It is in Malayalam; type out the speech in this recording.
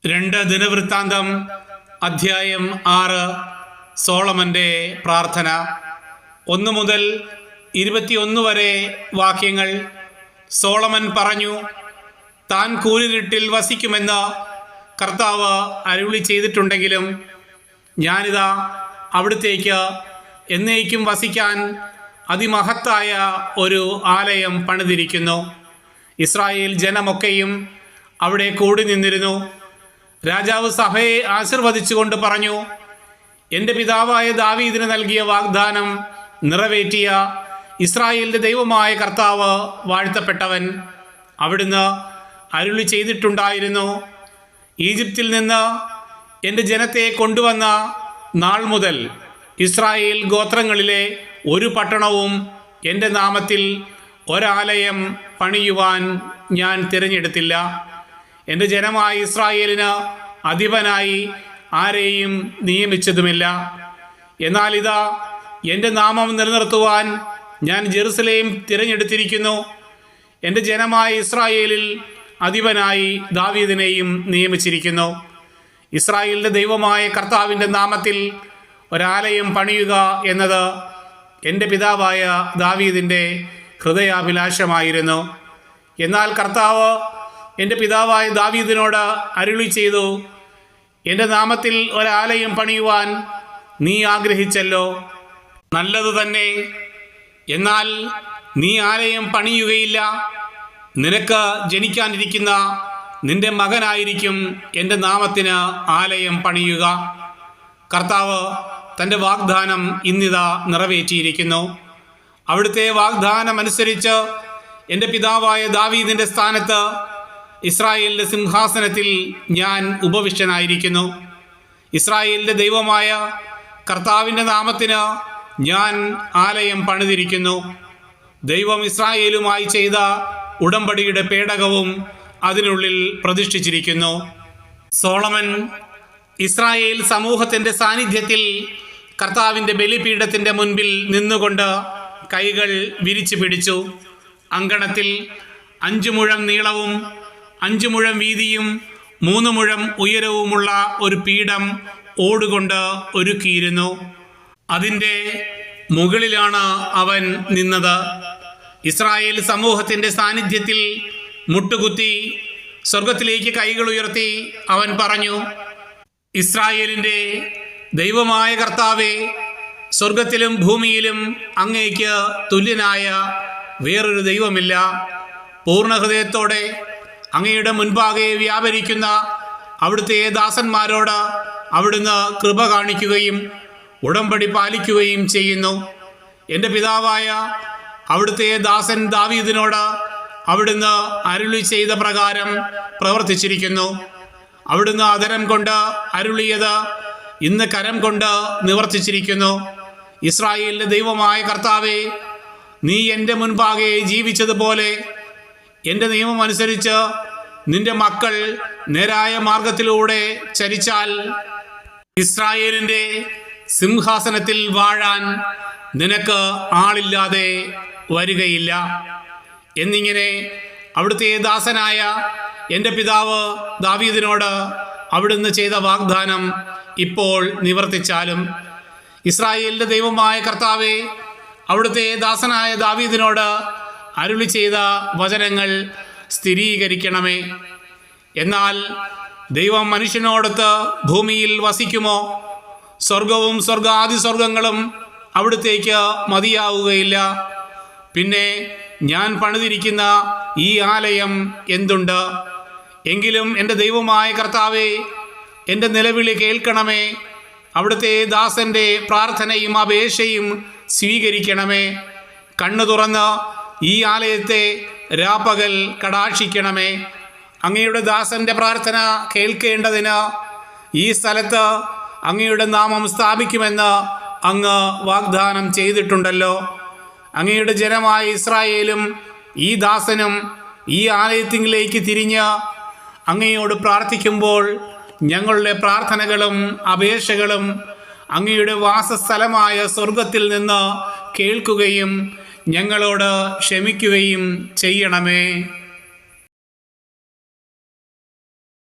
2 ദിനവൃത്താന്തം അധ്യായം 6 സോളമന്റെ പ്രാർത്ഥന 1 മുതൽ 21 വരെ വാക്യങ്ങൾ. സോളമൻ പറഞ്ഞു, താൻ കൂരിരുട്ടിൽ വസിക്കുമെന്ന് കർത്താവ് അരുളി ചെയ്തിട്ടുണ്ടെങ്കിലും ഞാനിതാ അവിടുത്തേക്ക് എന്നേക്കും വസിക്കാൻ അതിമഹത്തായ ഒരു ആലയം പണിതിരിക്കുന്നു. ഇസ്രായേൽ ജനമൊക്കെയും അവിടെ കൂടി നിന്നിരുന്നു. രാജാവ് സഭയെ ആശീർവദിച്ചുകൊണ്ട് പറഞ്ഞു, എൻ്റെ പിതാവായ ദാവീദിന് നൽകിയ വാഗ്ദാനം നിറവേറ്റിയ ഇസ്രായേലിൻ്റെ ദൈവമായ കർത്താവ് വാഴ്ത്തപ്പെട്ടവൻ. അവിടുന്ന് അരുളി ചെയ്തിട്ടുണ്ടായിരുന്നു, ഈജിപ്തിൽ നിന്ന് എൻ്റെ ജനത്തെ കൊണ്ടുവന്ന നാൾ മുതൽ ഇസ്രായേൽ ഗോത്രങ്ങളിലെ ഒരു പട്ടണവും എൻ്റെ നാമത്തിൽ ഒരാലയം പണിയുവാൻ ഞാൻ തിരഞ്ഞെടുത്തില്ല. എൻ്റെ ജനമായ ഇസ്രായേലിന് അധിപനായി ആരെയും നിയമിച്ചതുമില്ല. എന്നാൽ ഇതാ, എൻ്റെ നാമം നിലനിർത്തുവാൻ ഞാൻ ജെറുസലേം തിരഞ്ഞെടുത്തിരിക്കുന്നു. എൻ്റെ ജനമായ ഇസ്രായേലിൽ അധിപനായി ദാവീദിനെയും നിയമിച്ചിരിക്കുന്നു. ഇസ്രായേലിൻ്റെ ദൈവമായ കർത്താവിൻ്റെ നാമത്തിൽ ഒരാലയം പണിയുക എന്നത് എൻ്റെ പിതാവായ ദാവീദിൻ്റെ ഹൃദയാഭിലാഷമായിരുന്നു. എന്നാൽ കർത്താവ് എൻ്റെ പിതാവായ ദാവീദിനോട് അരുളി ചെയ്തു, എൻ്റെ നാമത്തിൽ ഒരാലയം പണിയുവാൻ നീ ആഗ്രഹിച്ചല്ലോ, നല്ലത് തന്നെ. എന്നാൽ നീ ആലയം പണിയുകയില്ല. നിനക്ക് ജനിക്കാനിരിക്കുന്ന നിന്റെ മകനായിരിക്കും എൻ്റെ നാമത്തിന് ആലയം പണിയുക. കർത്താവ് തൻ്റെ വാഗ്ദാനം ഇന്നിതാ നിറവേറ്റിയിരിക്കുന്നു. അവിടുത്തെ വാഗ്ദാനമനുസരിച്ച് എൻ്റെ പിതാവായ ദാവീദിൻ്റെ സ്ഥാനത്ത് ഇസ്രായേലിൻ്റെ സിംഹാസനത്തിൽ ഞാൻ ഉപവിഷ്ടനായിരിക്കുന്നു. ഇസ്രായേലിൻ്റെ ദൈവമായ കർത്താവിൻ്റെ നാമത്തിന് ഞാൻ ആലയം പണിതിരിക്കുന്നു. ദൈവം ഇസ്രായേലുമായി ചെയ്ത ഉടമ്പടിയുടെ പേടകവും അതിനുള്ളിൽ പ്രതിഷ്ഠിച്ചിരിക്കുന്നു. സോളമൻ ഇസ്രായേൽ സമൂഹത്തിൻ്റെ സാന്നിധ്യത്തിൽ കർത്താവിൻ്റെ ബലിപീഠത്തിൻ്റെ മുൻപിൽ നിന്നുകൊണ്ട് കൈകൾ വിരിച്ചു പിടിച്ചു. അങ്കണത്തിൽ 5 മുഴം നീളവും 5 മുഴം വീതിയും 3 മുഴം ഉയരവുമുള്ള ഒരു പീഠം ഓടുകൊണ്ട് ഒരുക്കിയിരുന്നു. അതിൻ്റെ മുകളിലാണ് അവൻ നിന്നത്. ഇസ്രായേൽ സമൂഹത്തിൻ്റെ സാന്നിധ്യത്തിൽ മുട്ടുകുത്തി സ്വർഗത്തിലേക്ക് കൈകൾ ഉയർത്തി അവൻ പറഞ്ഞു, ഇസ്രായേലിൻ്റെ ദൈവമായ കർത്താവേ, സ്വർഗത്തിലും ഭൂമിയിലും അങ്ങേക്ക് തുല്യനായ വേറൊരു ദൈവമില്ല. പൂർണ്ണ ഹൃദയത്തോടെ അങ്ങയുടെ മുൻപാകെ വ്യാപരിക്കുന്ന അവിടുത്തെ ദാസന്മാരോട് അവിടുന്ന് കൃപ കാണിക്കുകയും ഉടമ്പടി പാലിക്കുകയും ചെയ്യുന്നു. എൻ്റെ പിതാവായ അവിടുത്തെ ദാസൻ ദാവീദിനോട് അവിടുന്ന് അരുളി ചെയ്ത പ്രകാരം പ്രവർത്തിച്ചിരിക്കുന്നു. അവിടുന്ന് അധരം കൊണ്ട് അരുളിയത് ഇന്ന് കരം കൊണ്ട് നിവർത്തിച്ചിരിക്കുന്നു. ഇസ്രായേലിൻ്റെ ദൈവമായ കർത്താവേ, നീ എൻ്റെ മുൻപാകെ ജീവിച്ചതുപോലെ എൻ്റെ നിയമം അനുസരിച്ച് നിന്റെ മക്കൾ നേരായ മാർഗത്തിലൂടെ ചരിച്ചാൽ ഇസ്രായേലിൻ്റെ സിംഹാസനത്തിൽ വാഴാൻ നിനക്ക് ആളില്ലാതെ വരികയില്ല. എന്നിങ്ങനെ അവിടുത്തെ ദാസനായ എൻ്റെ പിതാവ് ദാവീദിനോട് അവിടുന്ന് ചെയ്ത വാഗ്ദാനം ഇപ്പോൾ നിവർത്തിച്ചാലും ഇസ്രായേലിൻ്റെ ദൈവമായ കർത്താവേ, അവിടുത്തെ ദാസനായ ദാവീദിനോട് അരുളി ചെയ്ത വചനങ്ങൾ സ്ഥിരീകരിക്കണമേ. എന്നാൽ ദൈവം മനുഷ്യനോടൊത്ത് ഭൂമിയിൽ വസിക്കുമോ? സ്വർഗവും സ്വർഗാതിസ്വർഗങ്ങളും അവിടുത്തേക്ക് മതിയാവുകയില്ല. പിന്നെ ഞാൻ പണിതിരിക്കുന്ന ഈ ആലയം എന്തുണ്ട്? എങ്കിലും എൻ്റെ ദൈവമായ കർത്താവേ, എൻ്റെ നിലവിളി കേൾക്കണമേ. അവിടുത്തെ ദാസൻ്റെ പ്രാർത്ഥനയും അപേക്ഷയും സ്വീകരിക്കണമേ. കണ്ണു തുറന്ന് ഈ ആലയത്തെ രാപ്പകൽ കടാക്ഷിക്കണമേ. അങ്ങയുടെ ദാസൻ്റെ പ്രാർത്ഥന കേൾക്കേണ്ടതിന് ഈ സ്ഥലത്ത് അങ്ങയുടെ നാമം സ്ഥാപിക്കുമെന്ന് അങ്ങ് വാഗ്ദാനം ചെയ്തിട്ടുണ്ടല്ലോ. അങ്ങയുടെ ജനമായ ഇസ്രായേലും ഈ ദാസനും ഈ ആലയത്തിലേക്ക് തിരിഞ്ഞ് അങ്ങയോട് പ്രാർത്ഥിക്കുമ്പോൾ ഞങ്ങളുടെ പ്രാർത്ഥനകളും അപേക്ഷകളും അങ്ങയുടെ വാസസ്ഥലമായ സ്വർഗത്തിൽ നിന്ന് കേൾക്കുകയും ഞങ്ങളോട് ക്ഷമിക്കുകയും ചെയ്യണമേ.